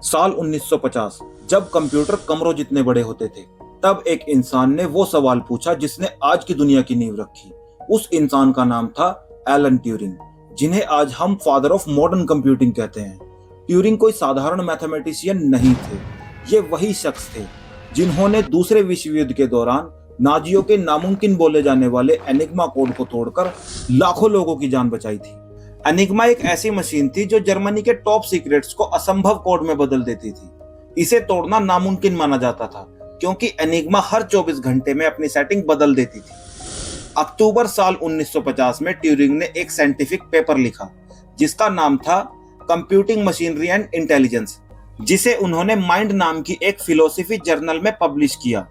साल 1950 जब कंप्यूटर कमरों जितने बड़े होते थे, तब एक इंसान ने वो सवाल पूछा जिसने आज की दुनिया की नींव रखी। उस इंसान का नाम था एलन ट्यूरिंग, जिन्हें आज हम फादर ऑफ मॉडर्न कंप्यूटिंग कहते हैं। ट्यूरिंग कोई साधारण मैथमेटिशियन नहीं थे। ये वही शख्स थे जिन्होंने दूसरे विश्व युद्ध के दौरान नाजियों के नामुमकिन बोले जाने वाले एनिग्मा कोड को तोड़कर लाखों लोगों की जान बचाई थी। एनिग्मा एक ऐसी मशीन थी जो जर्मनी के टॉप सीक्रेट्स को असंभव कोड में बदल देती थी। इसे तोड़ना नामुमकिन माना जाता था क्योंकि एनिग्मा हर 24 घंटे में अपनी सेटिंग बदल देती थी। अक्टूबर साल 1950 में ट्यूरिंग ने एक साइंटिफिक पेपर लिखा जिसका नाम था कंप्यूटिंग मशीनरी एंड इंटेलिजेंस, जिसे उन्होंने माइंड नाम की एक फिलोसफी जर्नल में पब्लिश किया।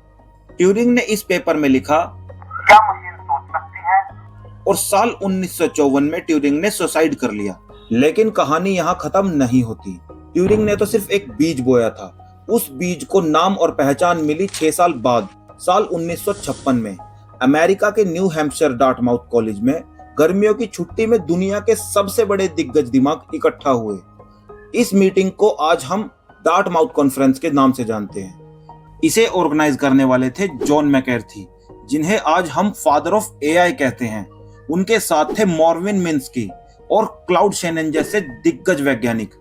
ट्यूरिंग ने इस पेपर में लिखा, क्या मशीन सोच सकती है? और साल 1954 में ट्यूरिंग ने सुसाइड कर लिया। लेकिन कहानी यहाँ खत्म नहीं होती। ट्यूरिंग ने तो सिर्फ एक बीज बोया था। उस बीज को नाम और पहचान मिली 6 साल बाद, साल 1956 में अमेरिका के न्यू हैम्पशायर डार्टमाउथ कॉलेज में गर्मियों की छुट्टी में दुनिया के सबसे बड़े दिग्गज दिमाग इकट्ठा हुए। इस मीटिंग को आज हम डार्टमाउथ कॉन्फ्रेंस के नाम से जानते हैं। इसे ऑर्गेनाइज करने वाले थे जॉन मैककार्थी, जिन्हें आज हम फादर ऑफ एआई कहते हैं। उनके साथ थे मॉर्विन मिन्स्की और क्लाउड शेनन जैसे दिग्गज वैज्ञानिक।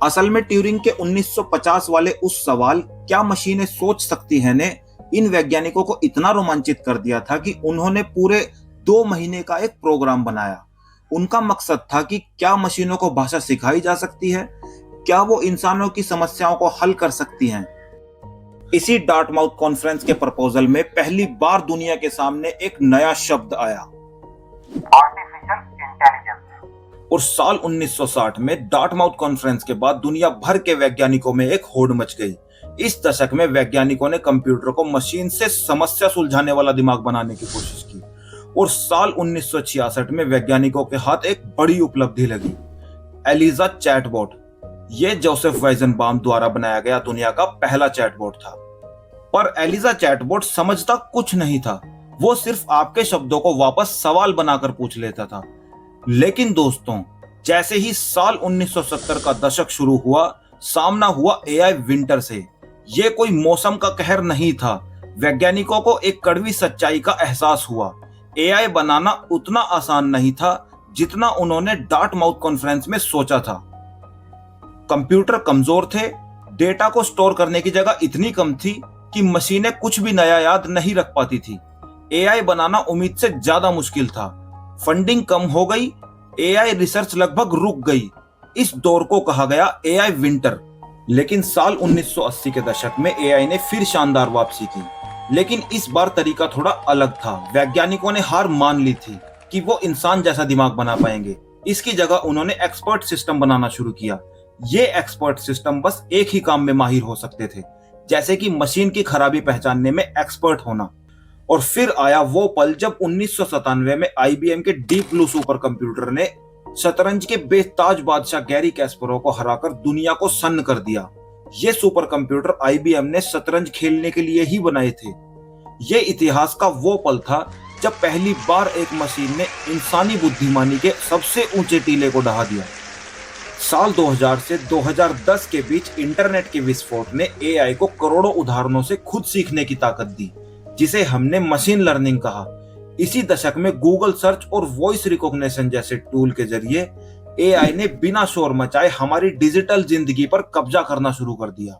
असल में ट्यूरिंग के 1950 वाले उस सवाल क्या मशीनें सोच सकती हैं ने इन वैज्ञानिकों को इतना रोमांचित कर दिया था कि उन्होंने पूरे 2 महीने का एक प्रोग्राम बनाया। उनका मकसद था कि क्या मशीनों को भाषा सिखाई जा सकती है, क्या वो इंसानों की समस्याओं को हल कर सकती हैं। इसी डार्टमाउथ कॉन्फ्रेंस के प्रपोजल में पहली बार दुनिया के सामने एक नया शब्द आया, आर्टिफिशियल इंटेलिजेंस। और साल 1960 में डार्टमाउथ कॉन्फ्रेंस के बाद दुनिया भर के वैज्ञानिकों में एक होड़ मच गई। इस दशक में वैज्ञानिकों ने कंप्यूटर को मशीन से समस्या सुलझाने वाला दिमाग बनाने की कोशिश की और साल 1966 में वैज्ञानिकों के हाथ एक बड़ी उपलब्धि लगी, एलिजा चैटबॉट। यह जोसेफ वाइजनबाम द्वारा बनाया गया दुनिया का पहला चैटबॉट था। पर एलिजा चैटबॉट समझता कुछ नहीं था। वो सिर्फ आपके शब्दों को वापस सवाल बनाकर पूछ लेता था। लेकिन दोस्तों, जैसे ही साल 1970 का दशक शुरू हुआ, सामना हुआ एआई विंटर से। ये कोई मौसम का कहर नहीं था। वैज्ञानिकों को एक कड़वी सच्चाई का एहसास हुआ। एआई बनाना उतना आसान नहीं था जितना उन्होंने डार्टमाउथ कॉन्फ्रेंस में सोचा था। कंप्यूटर कमजोर थे, डेटा को स्टोर करने की जगह इतनी कम थी कि मशीनें कुछ भी नया याद नहीं रख पाती थी। एआई बनाना उम्मीद से ज्यादा मुश्किल था। फंडिंग कम हो गई, एआई रिसर्च लगभग रुक गई। इस दौर को कहा गया एआई विंटर। लेकिन साल 1980 के दशक में एआई ने फिर शानदार वापसी की, लेकिन इस बार तरीका थोड़ा अलग था। वैज्ञानिकों ने हार मान ली थी कि वो इंसान जैसा दिमाग बना पाएंगे। इसकी जगह उन्होंने एक्सपर्ट सिस्टम बनाना शुरू किया। ये एक्सपर्ट सिस्टम बस एक ही काम में माहिर हो सकते थे, जैसे कि मशीन की खराबी पहचानने में एक्सपर्ट होना। और फिर आया वो पल जब 1997 में आईबीएम के डीप ब्लू सुपर कंप्यूटर ने शतरंज के बेताज बादशाह गैरी कैस्परोव को हराकर दुनिया को सन्न कर दिया। ये सुपर कंप्यूटर आईबीएम ने शतरंज खेलने के लिए ही बनाए थे। ये इतिहास का वो पल था जब पहली बार एक मशीन ने इंसानी बुद्धिमानी के सबसे ऊंचे टीले को ढहा दिया। साल 2000 से 2010 के बीच इंटरनेट के विस्फोट ने एआई को करोड़ों उदाहरणों से खुद सीखने की ताकत दी, जिसे हमने मशीन लर्निंग कहा। इसी दशक में गूगल सर्च और वॉइस रिकॉग्निशन जैसे टूल के जरिए एआई ने बिना शोर मचाए हमारी डिजिटल जिंदगी पर कब्जा करना शुरू कर दिया।